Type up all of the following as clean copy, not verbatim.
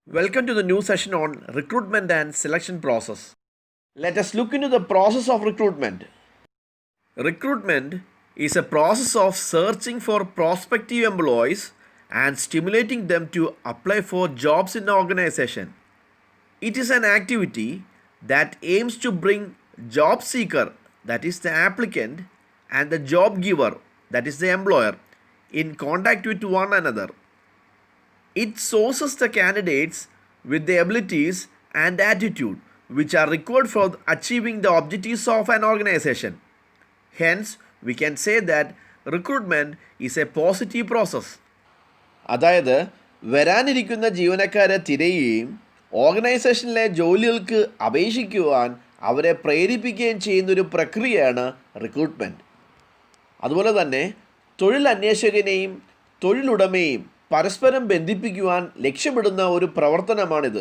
Welcome to the new session on recruitment and selection process. Let us look into the process of recruitment. Recruitment is a process of searching for prospective employees and stimulating them to apply for jobs in an organization. It is an activity that aims to bring job seeker, that is the applicant, and the job giver, that is the employer, in contact with one another. It sources the candidates with the abilities and attitude which are required for achieving the objectives of an organization. Hence, we can say that recruitment is a positive process. അതായത് വരാനിരിക്കുന്ന ജീവനക്കാരെ തിരയുകയും ഓർഗനൈസേഷനിലെ ജോലികൾക്ക് അപേക്ഷിക്കുവാൻ അവരെ പ്രേരിപ്പിക്കുകയും ചെയ്യുന്നൊരു പ്രക്രിയയാണ് recruitment. അതുപോലെ തന്നെ തൊഴിലന്വേഷകനെയും തൊഴിലുടമയും പരസ്പരം ബന്ധിപ്പിക്കുവാൻ ലക്ഷ്യമിടുന്ന ഒരു പ്രവർത്തനമാണിത്.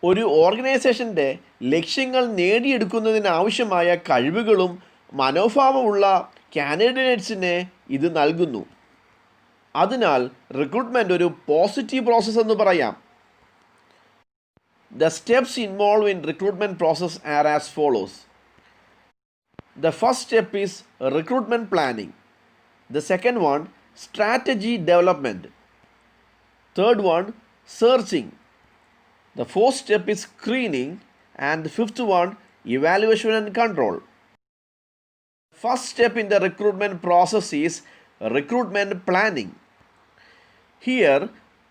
ഒരു ഓർഗനൈസേഷൻ്റെ ലക്ഷ്യങ്ങൾ നേടിയെടുക്കുന്നതിനാവശ്യമായ കഴിവുകളും മനോഭാവമുള്ള കാൻഡിഡേറ്റ്സിനെ ഇത് നൽകുന്നു. അതിനാൽ റിക്രൂട്ട്മെൻറ്റ് ഒരു പോസിറ്റീവ് പ്രോസസ്സ് എന്ന് പറയാം. The steps involved in recruitment process are as follows. The first step is recruitment planning. The second one, strategy development. Third one, searching. The fourth step is screening, and the fifth one, evaluation and control. First step in the recruitment process is recruitment planning. Here,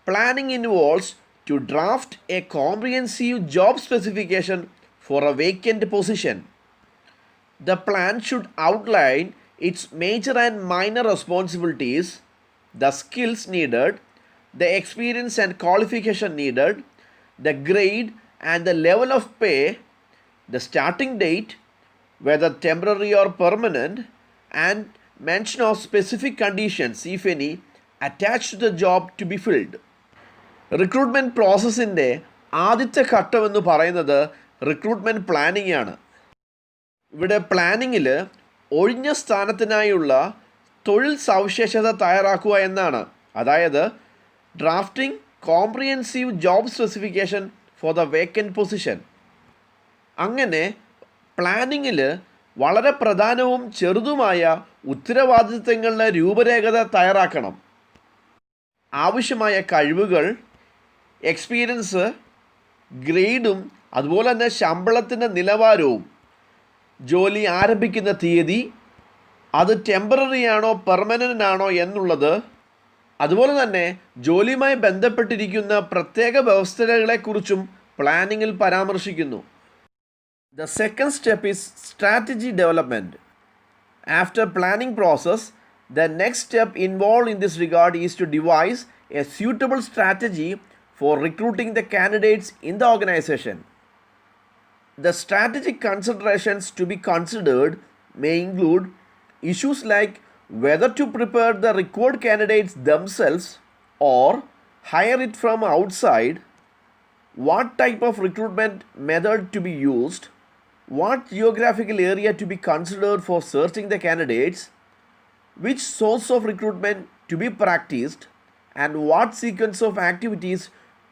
planning involves to draft a comprehensive job specification for a vacant position. The plan should outline its major and minor responsibilities, the skills needed, the experience and qualification needed, the grade and the level of pay, the starting date, whether temporary or permanent, and mention of specific conditions, if any, attached to the job to be filled. Recruitment പ്രോസസ്സിൻ്റെ ആദ്യത്തെ ഘട്ടമെന്ന് പറയുന്നത് recruitment planning ആണ്. ഇവിടെ പ്ലാനിങ്ങിൽ ഒഴിഞ്ഞ സ്ഥാനത്തിനായുള്ള തൊഴിൽ സവിശേഷത തയ്യാറാക്കുക എന്നാണ്. അതായത് drafting comprehensive job specification for the vacant position. അങ്ങനെ പ്ലാനിങ്ങിൽ വളരെ പ്രധാനവും ചെറുതുമായ ഉത്തരവാദിത്തങ്ങളുടെ രൂപരേഖ തയ്യാറാക്കണം. ആവശ്യമായ കഴിവുകൾ, എക്സ്പീരിയൻസ്, ഗ്രേഡും അതുപോലെ തന്നെ ശമ്പളത്തിൻ്റെ നിലവാരവും, ജോലി ആരംഭിക്കുന്ന തീയതി, അത് ടെമ്പററി ആണോ പെർമനൻ്റ് ആണോ എന്നുള്ളത്, അതുപോലെ തന്നെ ജോലിയുമായി ബന്ധപ്പെട്ടിരിക്കുന്ന പ്രത്യേക വ്യവസ്ഥകളെക്കുറിച്ചും പ്ലാനിങ്ങിൽ പരാമർശിക്കുന്നു. The second step is strategy development. After planning process, the next step involved in this regard is to devise a suitable strategy for recruiting the candidates in the organization. The strategic considerations to be considered may include issues like whether to prepare the required candidates themselves or hire it from outside, what type of recruitment method to be used, what geographical area to be considered for searching the candidates, which source of recruitment to be practiced, and what sequence of activities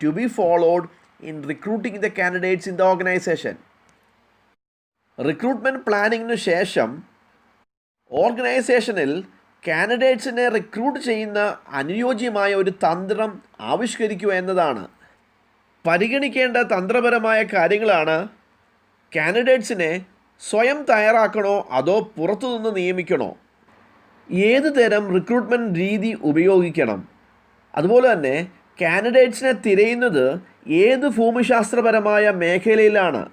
to be followed in recruiting the candidates in the organization. Recruitment പ്ലാനിങ്ങിനു ശേഷം ഓർഗനൈസേഷനിൽ കാൻഡിഡേറ്റ്സിനെ recruit ചെയ്യുന്ന അനുയോജ്യമായ ഒരു തന്ത്രം ആവിഷ്കരിക്കുക എന്നതാണ്. പരിഗണിക്കേണ്ട തന്ത്രപരമായ കാര്യങ്ങളാണ് കാൻഡിഡേറ്റ്സിനെ സ്വയം തയ്യാറാക്കണോ അതോ പുറത്തുനിന്ന് നിയമിക്കണോ, ഏത് തരം റിക്രൂട്ട്മെൻറ്റ് രീതി ഉപയോഗിക്കണം, അതുപോലെ തന്നെ കാൻഡിഡേറ്റ്സിനെ തിരയുന്നത് ഏത് ഭൂമിശാസ്ത്രപരമായ മേഖലയിലാണ്,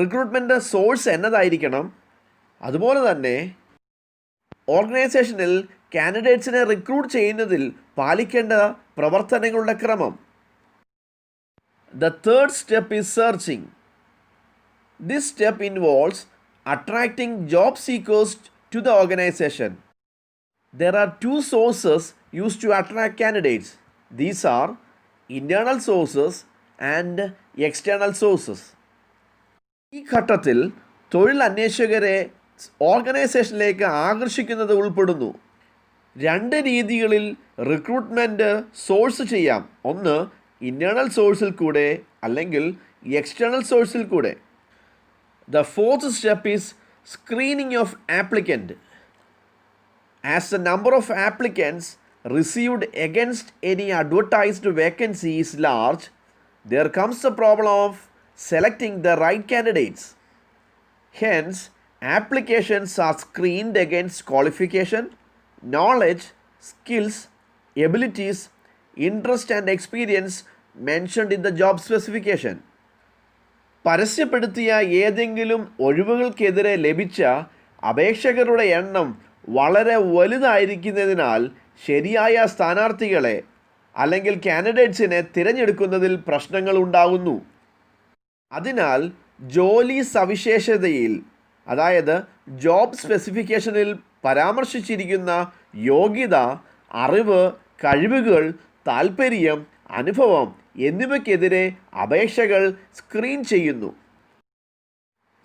റിക്രൂട്ട്മെൻറ്റ് സോഴ്സ് എന്നതായിരിക്കണം, അതുപോലെ തന്നെ ഓർഗനൈസേഷനിൽ കാൻഡിഡേറ്റ്സിനെ റിക്രൂട്ട് ചെയ്യുന്നതിൽ പാലിക്കേണ്ട പ്രവർത്തനങ്ങളുടെ ക്രമം. The third step is searching. This step involves attracting job seekers to the organization. There are two sources used to attract candidates. These are internal sources and external sources. ഈ ഘട്ടത്തിൽ തൊഴിൽ അന്വേഷകരെ ഓർഗനൈസേഷനിലേക്ക് ആകർഷിക്കുന്നത് ഉൾപ്പെടുന്നു. രണ്ട് രീതികളിൽ റിക്രൂട്ട്മെൻറ്റ് സോഴ്സ് ചെയ്യാം. ഒന്ന് internal സോഴ്സിൽ കൂടെ അല്ലെങ്കിൽ എക്സ്റ്റേണൽ സോഴ്സിൽ കൂടെ. The fourth step is screening of applicant. As the number of applicants received against any advertised vacancy is large, there comes the problem of selecting the right candidates. Hence, applications are screened against qualification, knowledge, skills, abilities, interest and experience mentioned in the job specification. പരസ്യപ്പെടുത്തിയ ഏതെങ്കിലും ഒഴിവുകൾക്കെതിരെ ലഭിച്ച അപേക്ഷകരുടെ എണ്ണം വളരെ വലുതായിരിക്കുന്നതിനാൽ ശരിയായ സ്ഥാനാർത്ഥികളെ അല്ലെങ്കിൽ കാൻഡിഡേറ്റ്സിനെ തിരഞ്ഞെടുക്കുന്നതിൽ പ്രശ്നങ്ങൾ ഉണ്ടാകുന്നു. അതിനാൽ ജോലി സവിശേഷതയിൽ, അതായത് ജോബ് സ്പെസിഫിക്കേഷനിൽ പരാമർശിച്ചിരിക്കുന്ന യോഗ്യത, അറിവ്, കഴിവുകൾ, താൽപ്പര്യം, അനുഭവം എന്നിവയ്ക്കെതിരെ അപേക്ഷകൾ സ്ക്രീൻ ചെയ്യുന്നു.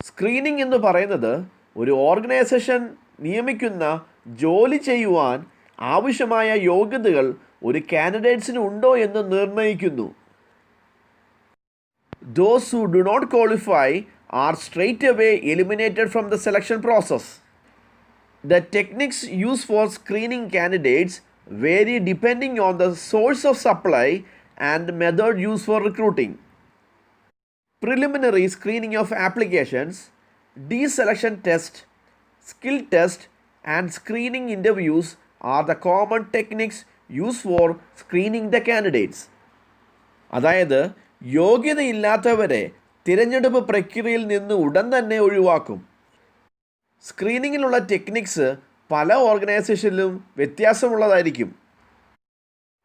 സ്ക്രീനിംഗ് എന്ന് പറയുന്നത് ഒരു ഓർഗനൈസേഷൻ നിയമിക്കുന്ന ജോലി ചെയ്യുവാൻ ആവശ്യമായ യോഗ്യതകൾ ഒരു കാൻഡിഡേറ്റ്സിന് ഉണ്ടോ എന്ന് നിർണ്ണയിക്കുന്നു. Those who do not qualify are straight away eliminated from the selection process. The techniques used for screening candidates vary depending on the source of supply and method used for recruiting. Preliminary screening of applications, deselection test, skill test and screening interviews are the common techniques used for screening the candidates. അതായത് യോഗ്യതയില്ലാത്തവരെ തിരഞ്ഞെടുപ്പ് പ്രക്രിയയിൽ നിന്ന് ഉടൻ തന്നെ ഒഴിവാക്കും. സ്ക്രീനിങ്ങിലുള്ള techniques പല ഓർഗനൈസേഷനിലും വ്യത്യാസമുള്ളതായിരിക്കും.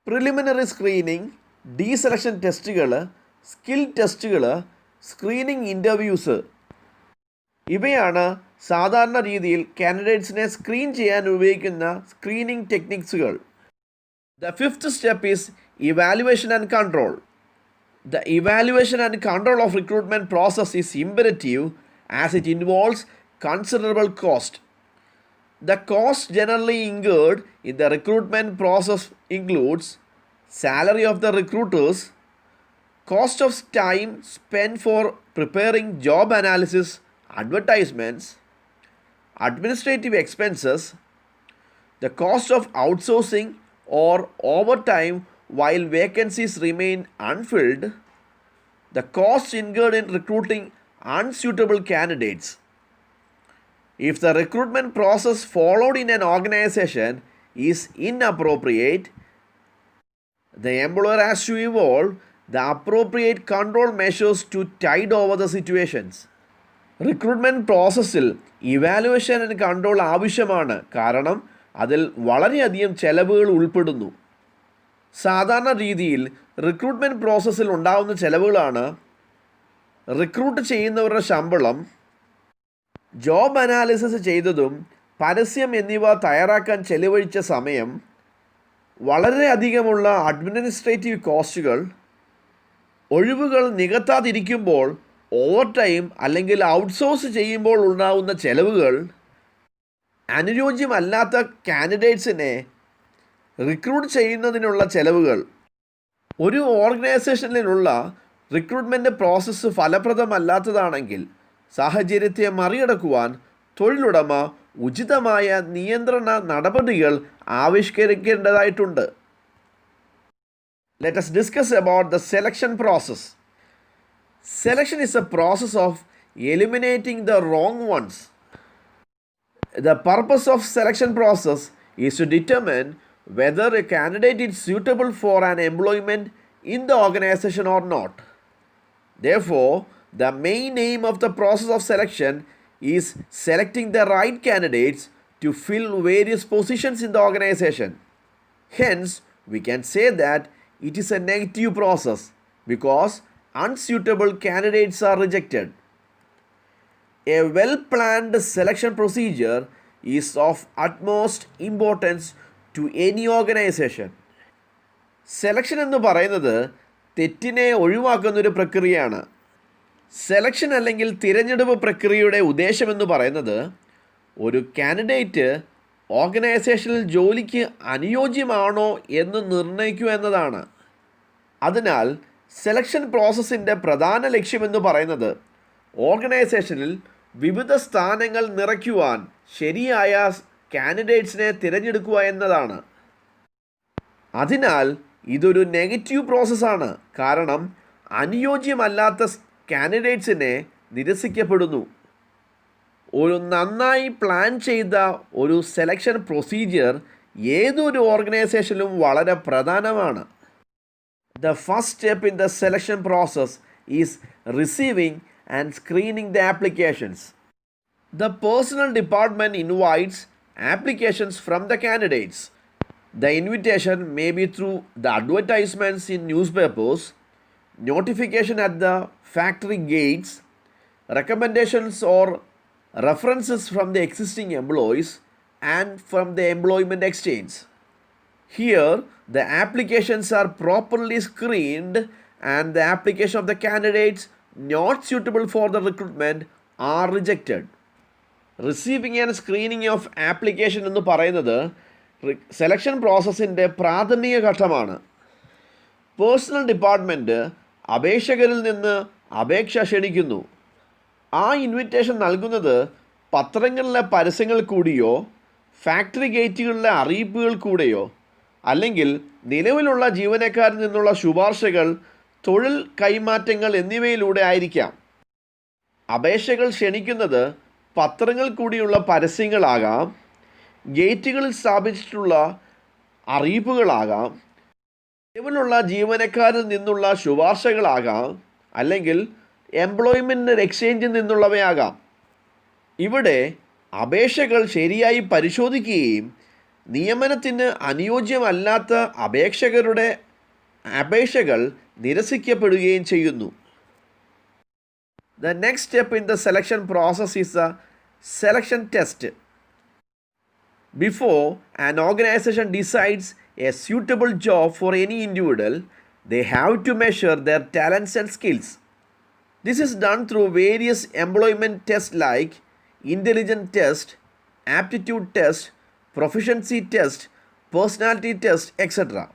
Preliminary screening, ഡീസെലക്ഷൻ ടെസ്റ്റുകൾ, skill ടെസ്റ്റുകൾ, സ്ക്രീനിങ് ഇൻ്റർവ്യൂസ് ഇവയാണ് സാധാരണ രീതിയിൽ കാൻഡിഡേറ്റ്സിനെ സ്ക്രീൻ ചെയ്യാൻ ഉപയോഗിക്കുന്ന screening ടെക്നിക്സുകൾ. The fifth step is evaluation and control. The evaluation and control of recruitment process is imperative as it involves considerable cost. The cost generally incurred in the recruitment process includes salary of the recruiters, cost of time spent for preparing job analysis, advertisements, administrative expenses, the cost of outsourcing or overtime while vacancies remain unfilled, the cost incurred in recruiting unsuitable candidates. If the recruitment process followed in an organization is inappropriate, the employer has to evolve the appropriate control measures to tide over the situations. Recruitment പ്രോസസ്സിൽ evaluation and control ആവശ്യമാണ്. കാരണം അതിൽ വളരെയധികം ചെലവുകൾ ഉൾപ്പെടുന്നു. സാധാരണ രീതിയിൽ recruitment പ്രോസസ്സിൽ ഉണ്ടാകുന്ന ചെലവുകളാണ് റിക്രൂട്ട് ചെയ്യുന്നവരുടെ ശമ്പളം, ജോബ് അനാലിസിസ് ചെയ്തതും പരസ്യം എന്നിവ തയ്യാറാക്കാൻ ചെലവഴിച്ച സമയം, വളരെയധികമുള്ള അഡ്മിനിസ്ട്രേറ്റീവ് കോസ്റ്റുകൾ, ഒഴിവുകൾ നികത്താതിരിക്കുമ്പോൾ ഓവർ ടൈം അല്ലെങ്കിൽ ഔട്ട്സോഴ്സ് ചെയ്യുമ്പോൾ ഉണ്ടാകുന്ന ചെലവുകൾ, അനുയോജ്യമല്ലാത്ത കാൻഡിഡേറ്റ്സിനെ റിക്രൂട്ട് ചെയ്യുന്നതിനുള്ള ചെലവുകൾ. ഒരു ഓർഗനൈസേഷനിലുള്ള റിക്രൂട്ട്മെൻറ്റ് പ്രോസസ്സ് ഫലപ്രദമല്ലാത്തതാണെങ്കിൽ സാഹചര്യത്തെ മറികടക്കുവാൻ തൊഴിലുടമ ഉചിതമായ നിയന്ത്രണ നടപടികൾ ആവിഷ്കരിക്കേണ്ടതായിട്ടുണ്ട്. Let us discuss about the selection process. Selection is a process of eliminating the wrong ones. The purpose of selection process is to determine whether a candidate is suitable for an employment in the organization or not. Therefore, the main aim of the process of selection is selecting the right candidates to fill various positions in the organization. Hence, we can say that it is a negative process because unsuitable candidates are rejected. A well-planned selection procedure is of utmost importance to any organization. Selection എന്ന് പറയുന്നത് തെറ്റിനെ ഒഴിവാക്കുന്നൊരു പ്രക്രിയയാണ്. Selection അല്ലെങ്കിൽ തിരഞ്ഞെടുപ്പ് പ്രക്രിയയുടെ ഉദ്ദേശമെന്ന് പറയുന്നത് ഒരു candidate ഓർഗനൈസേഷനിൽ ജോലിക്ക് അനുയോജ്യമാണോ എന്ന് നിർണ്ണയിക്കുക എന്നതാണ്. അതിനാൽ സെലക്ഷൻ പ്രോസസ്സിൻ്റെ പ്രധാന ലക്ഷ്യമെന്ന് പറയുന്നത് ഓർഗനൈസേഷനിൽ വിവിധ സ്ഥാനങ്ങൾ നിറയ്ക്കുവാൻ ശരിയായ കാൻഡിഡേറ്റ്സിനെ തിരഞ്ഞെടുക്കുക എന്നതാണ്. അതിനാൽ ഇതൊരു നെഗറ്റീവ് പ്രോസസ്സാണ്, കാരണം അനുയോജ്യമല്ലാത്ത കാൻഡിഡേറ്റ്സിനെ നിരസിക്കപ്പെടുന്നു. ഒരു നന്നായി പ്ലാൻ ചെയ്ത ഒരു സെലക്ഷൻ പ്രൊസീജിയർ ഏതൊരു ഓർഗനൈസേഷനിലും വളരെ പ്രധാനമാണ്. The first step in the selection process is receiving and screening the applications. The personnel department invites applications from the candidates. The invitation may be through the advertisements in newspapers, notification at the factory gates, recommendations or references from the existing employees, and from the employment exchange. Here, the applications are properly screened and the application of the candidates not suitable for the recruitment are rejected. Receiving and screening of application എന്ന് പറയുന്നത് selection പ്രോസസ്സിൻ്റെ പ്രാഥമിക ഘട്ടമാണ്. Personal department അപേക്ഷകരിൽ നിന്ന് അപേക്ഷ ക്ഷണിക്കുന്നു. ആ invitation നൽകുന്നത് പത്രങ്ങളിലെ പരസ്യങ്ങൾ കൂടിയോ ഫാക്ടറി ഗേറ്റുകളിലെ അറിയിപ്പുകൾ കൂടെയോ അല്ലെങ്കിൽ നിലവിലുള്ള ജീവനക്കാരിൽ നിന്നുള്ള ശുപാർശകൾ, തൊഴിൽ കൈമാറ്റങ്ങൾ എന്നിവയിലൂടെ ആയിരിക്കാം. അപേക്ഷകൾ ക്ഷണിക്കുന്നത് പത്രങ്ങൾ കൂടിയുള്ള പരസ്യങ്ങളാകാം, ഗേറ്റുകളിൽ സ്ഥാപിച്ചിട്ടുള്ള അറിയിപ്പുകളാകാം, നിലവിലുള്ള ജീവനക്കാരിൽ നിന്നുള്ള ശുപാർശകളാകാം, അല്ലെങ്കിൽ എംപ്ലോയ്മെൻറ്റ് എക്സ്ചേഞ്ചിൽ നിന്നുള്ളവയാകാം. ഇവിടെ അപേക്ഷകൾ ശരിയായി പരിശോധിക്കുകയും നിയമനത്തിന് അനുയോജ്യമല്ലാത്ത അപേക്ഷകരുടെ അപേക്ഷകൾ നിരസിക്കപ്പെടുകയും ചെയ്യുന്നു. The next step in the selection process is a selection test. Before an organization decides a suitable job for any individual, they have to measure their talents and skills. This is done through various employment tests like intelligence test, aptitude test, proficiency test, personality test, etc.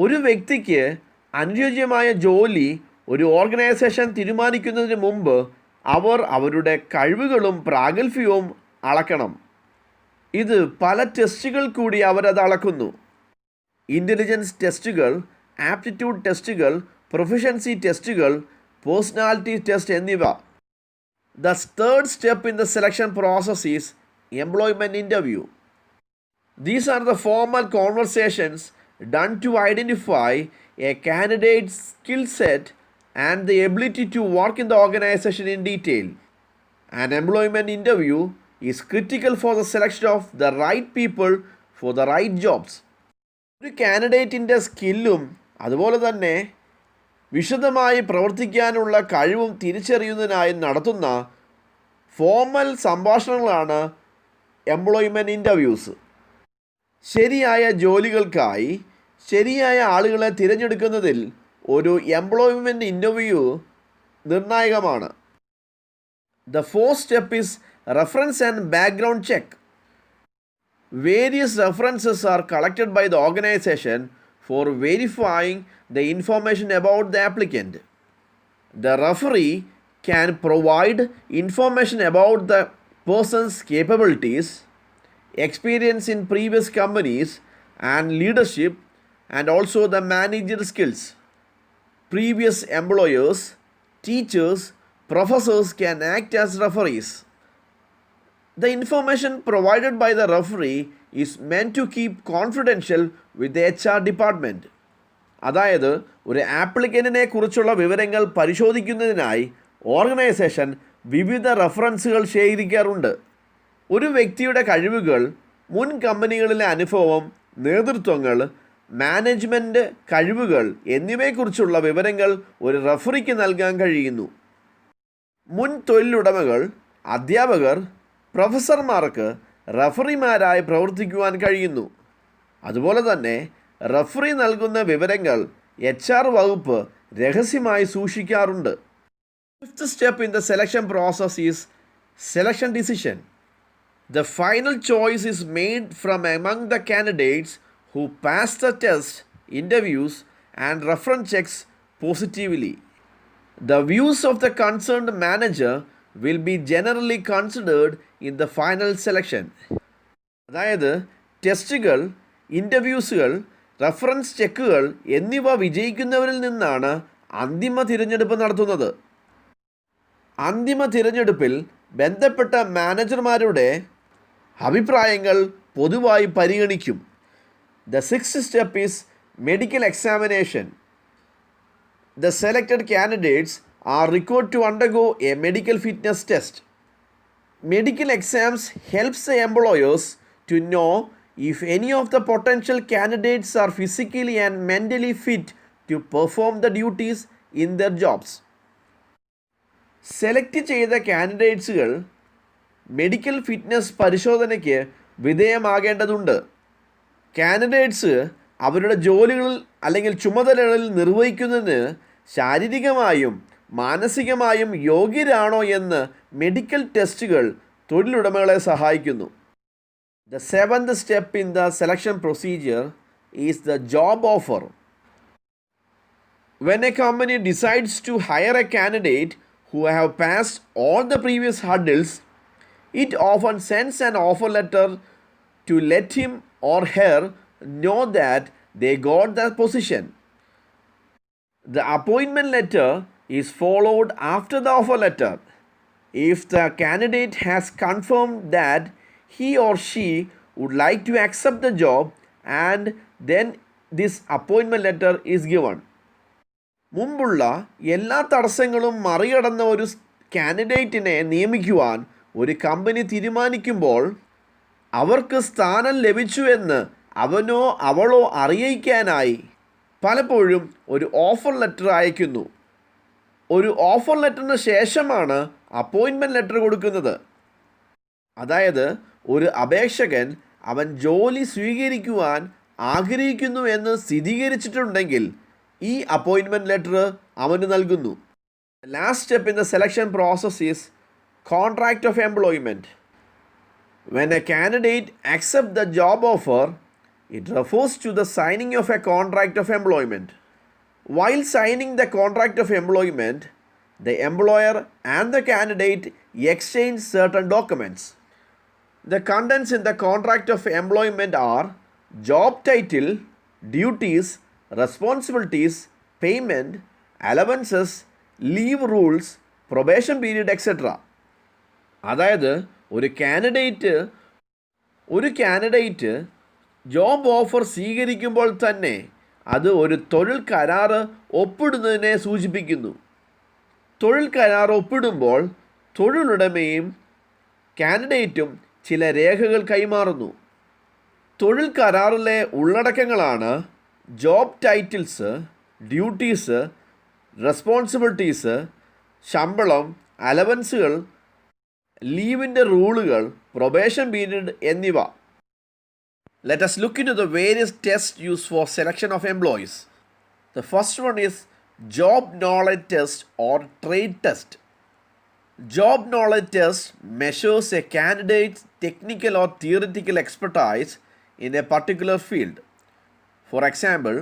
ഒരു വ്യക്തിക്ക് അനുയോജ്യമായ ജോലി ഒരു organisation തീരുമാനിക്കുന്നതിന് മുമ്പ് അവർ അവരുടെ കഴിവുകളും പ്രാഗൽഭ്യവും അളക്കണം. ഇത് പല ടെസ്റ്റുകൾ കൂടി അവരത് അളക്കുന്നു. ഇൻ്റലിജൻസ് ടെസ്റ്റുകൾ, ആപ്റ്റിറ്റ്യൂഡ് ടെസ്റ്റുകൾ, പ്രൊഫഷൻസി ടെസ്റ്റുകൾ, പേഴ്സണാലിറ്റി ടെസ്റ്റ് എന്നിവ. The third step in the selection process is employment interview. These are the formal conversations done to identify a candidate's skill set and the ability to work in the organization in detail. An employment interview is critical for the selection of the right people for the right jobs. ഒരു കാൻഡിഡേറ്റിൻ്റെ സ്കില്ലും അതുപോലെ തന്നെ വിശദമായി പ്രവർത്തിക്കാനുള്ള കഴിവും തിരിച്ചറിയുന്നതിനായി നടത്തുന്ന formal സംഭാഷണങ്ങളാണ് employment interviews. ശരിയായ ജോലികൾക്കായി ശരിയായ ആളുകളെ തിരഞ്ഞെടുക്കുന്നതിൽ ഒരു എംപ്ലോയ്മെൻറ്റ് ഇൻ്റർവ്യൂ നിർണായകമാണ്. The fourth step is reference and background check. Various references are collected by the organization for verifying the information about the applicant. The referee can provide information about the person's capabilities, experience in previous companies, and leadership, and also the managerial skills. Previous employers, teachers, professors can act as referees. The information provided by the referee is meant to keep confidential with the HR department. അതായത് ഒരു ആപ്ലിക്കൻറ്റിനെ കുറിച്ചുള്ള വിവരങ്ങൾ പരിശോധിക്കുന്നതിനായി organisation വിവിധ റെഫറൻസുകൾ ശേഖരിക്കാറുണ്ട്. ഒരു വ്യക്തിയുടെ കഴിവുകൾ, മുൻ കമ്പനികളിലെ അനുഭവം, നേതൃത്വങ്ങൾ, മാനേജ്മെൻറ്റ് കഴിവുകൾ എന്നിവയെക്കുറിച്ചുള്ള വിവരങ്ങൾ ഒരു റഫറിക്ക് നൽകാൻ കഴിയുന്നു. മുൻ തൊഴിലുടമകൾ, അധ്യാപകർ, പ്രൊഫസർമാർക്ക് റഫറിമാരായി പ്രവർത്തിക്കുവാൻ കഴിയുന്നു. അതുപോലെ തന്നെ റഫറി നൽകുന്ന വിവരങ്ങൾ HR വകുപ്പ് രഹസ്യമായി The final choice is made from among the candidates who pass the test, interviews, and reference checks positively. The views of the concerned manager will be generally considered in the final selection. അതായത് ടെസ്റ്റുകൾ, ഇൻ്റർവ്യൂസുകൾ, reference ചെക്കുകൾ എന്നിവ വിജയിക്കുന്നവരിൽ നിന്നാണ് അന്തിമ തിരഞ്ഞെടുപ്പ് നടത്തുന്നത്. അന്തിമ തിരഞ്ഞെടുപ്പിൽ ബന്ധപ്പെട്ട മാനേജർമാരുടെ അഭിപ്രായങ്ങൾ പൊതുവായി പരിഗണിക്കും. The sixth step is medical examination. The selected candidates are required to undergo a medical fitness test. Medical exams helps the employers to know if any of the potential candidates are physically and mentally fit to perform the duties in their jobs. Select ചെയ്ത കാൻഡിഡേറ്റ്സുകൾ medical fitness പരിശോധനയ്ക്ക് വിധേയമാകേണ്ടതുണ്ട്. Candidates അവരുടെ ജോലികളിൽ അല്ലെങ്കിൽ ചുമതലകളിൽ നിർവഹിക്കുന്നതിന് ശാരീരികമായും മാനസികമായും യോഗ്യരാണോ എന്ന് medical ടെസ്റ്റുകൾ തൊഴിലുടമകളെ സഹായിക്കുന്നു. The seventh step in the selection procedure is the job offer. When a company decides to hire a candidate who have passed all the previous hurdles, it often sends an offer letter to let him or her know that they got the position. The appointment letter is followed after the offer letter. If the candidate has confirmed that he or she would like to accept the job, and then this appointment letter is given. മുമ്പുള്ള എല്ലാ തടസ്സങ്ങളും മറികടന്ന ഒരു കാൻഡിഡേറ്റിനെ നിയമിക്കുവാൻ ഒരു company തീരുമാനിക്കുമ്പോൾ അവർക്ക് സ്ഥാനം ലഭിച്ചു എന്ന് അവനോ അവളോ അറിയിക്കാനായി പലപ്പോഴും ഒരു ഓഫർ ലെറ്റർ അയക്കുന്നു. ഒരു ഓഫർ ലെറ്ററിന് ശേഷമാണ് അപ്പോയിൻറ്റ്മെൻറ്റ് ലെറ്റർ കൊടുക്കുന്നത്. അതായത് ഒരു അപേക്ഷകൻ അവൻ ജോലി സ്വീകരിക്കുവാൻ ആഗ്രഹിക്കുന്നു എന്ന് സ്ഥിരീകരിച്ചിട്ടുണ്ടെങ്കിൽ ഈ അപ്പോയിൻറ്റ്മെൻറ്റ് ലെറ്റർ അവന് നൽകുന്നു. Last step in the selection process is contract of employment. When A candidate accepts the job offer, it refers to the signing of a contract of employment. While signing the contract of employment, the employer and the candidate exchange certain documents. The contents in the contract of employment are job title, duties, responsibilities, payment, allowances, leave rules, probation period, etc. അതായത് ഒരു candidate job offer സ്വീകരിക്കുമ്പോൾ തന്നെ അത് ഒരു തൊഴിൽ കരാറ് ഒപ്പിടുന്നതിനെ സൂചിപ്പിക്കുന്നു. തൊഴിൽ കരാർ ഒപ്പിടുമ്പോൾ തൊഴിലുടമയും കാൻഡിഡേറ്റും ചില രേഖകൾ കൈമാറുന്നു. തൊഴിൽ കരാറിലെ ഉള്ളടക്കങ്ങളാണ് ജോബ് ടൈറ്റിൽസ്, ഡ്യൂട്ടീസ്, റെസ്പോൺസിബിലിറ്റീസ്, ശമ്പളം, അലവൻസുകൾ, ലീവിൻ്റെ റൂളുകൾ, പ്രൊബേഷൻ പീരീഡ് എന്നിവ. Let us look into the various tests used for selection of employees. The first one is job knowledge test or trade test. Job knowledge test measures a candidate's technical or theoretical expertise in a particular field. For example,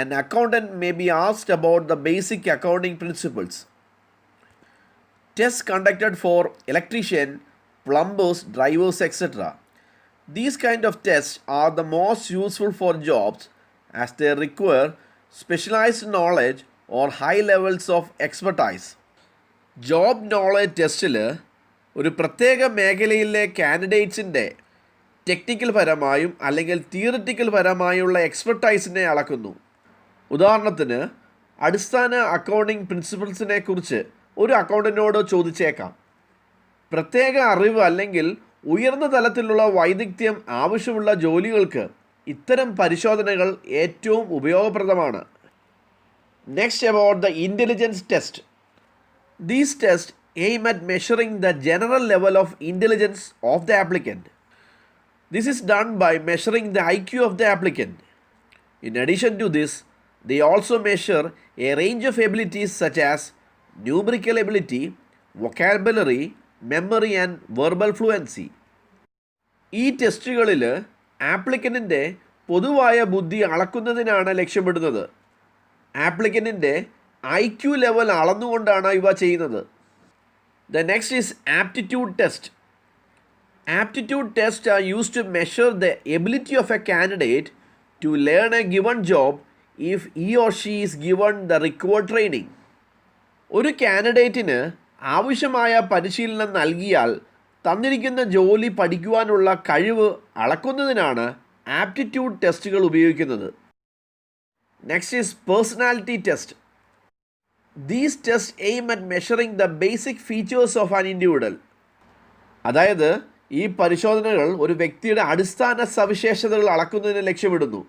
an accountant may be asked about the basic accounting principles. Tests conducted for electrician, plumbers, drivers, etc. These kind of tests are the most useful for jobs as they require specialized knowledge or high levels of expertise. Job knowledge ടെസ്റ്റിൽ ഒരു പ്രത്യേക മേഖലയിലെ കാൻഡിഡേറ്റ്സിൻ്റെ technical പരമായും അല്ലെങ്കിൽ theoretical പരമായുള്ള എക്സ്പെർട്ടൈസിനെ അളക്കുന്നു. ഉദാഹരണത്തിന് അടിസ്ഥാന accounting പ്രിൻസിപ്പിൾസിനെ കുറിച്ച് ഒരു അക്കൗണ്ടൻറ്റിനോട് ചോദിച്ചേക്കാം. പ്രത്യേക അറിവ് അല്ലെങ്കിൽ ഉയർന്ന തലത്തിലുള്ള വൈദഗ്ധ്യം ആവശ്യമുള്ള ജോലികൾക്ക് ഇത്തരം പരിശോധനകൾ ഏറ്റവും ഉപയോഗപ്രദമാണ്. Next about the intelligence test. These tests aim at measuring the general level of intelligence of the applicant. This is done by measuring the IQ of the applicant. In addition to this, they also measure a range of abilities such as numerical ability, vocabulary, memory, and verbal fluency. ഈ ടെസ്റ്റുകളിൽ ആപ്ലിക്കൻറ്റിൻ്റെ പൊതുവായ ബുദ്ധി അളക്കുന്നതിനാണ് ലക്ഷ്യമിടുന്നത്. ആപ്ലിക്കൻറ്റിൻ്റെ IQ level അളന്നുകൊണ്ടാണ് ഇവ ചെയ്യുന്നത്. The next is aptitude test. Aptitude tests are used to measure the ability of a candidate to learn a given job if he or she is given the required training. ഒരു കാൻഡിഡേറ്റിന് ആവശ്യമായ പരിശീലനം നൽകിയാൽ തന്നിരിക്കുന്ന ജോലി പഠിക്കുവാനുള്ള കഴിവ് അളക്കുന്നതിനാണ് aptitude ടെസ്റ്റുകൾ ഉപയോഗിക്കുന്നത്. Next is personality test. These tests aim at measuring the basic features of an individual. അതായത് ഈ പരിശോധനകൾ ഒരു വ്യക്തിയുടെ അടിസ്ഥാന സവിശേഷതകൾ അളക്കുന്നതിന് ലക്ഷ്യമിടുന്നു.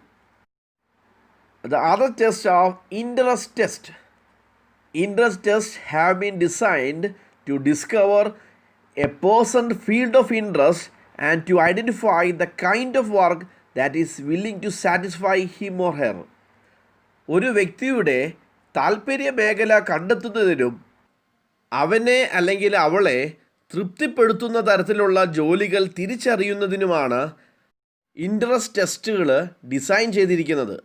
The other tests are interest test. Interest tests have been designed to discover a person's field of interest and to identify the kind of work that is willing to satisfy him or her. ഒരു വ്യക്തിയുടെ താൽപ്പര്യ മേഖല കണ്ടെത്തുന്നതിനും അവനെ അല്ലെങ്കിൽ അവളെ തൃപ്തിപ്പെടുത്തുന്ന തരത്തിലുള്ള ജോലികൾ തിരിച്ചറിയുന്നതിനുമാണ് ഇൻട്രസ്റ്റ് ടെസ്റ്റുകൾ ഡിസൈൻ ചെയ്തിരിക്കുന്നത്.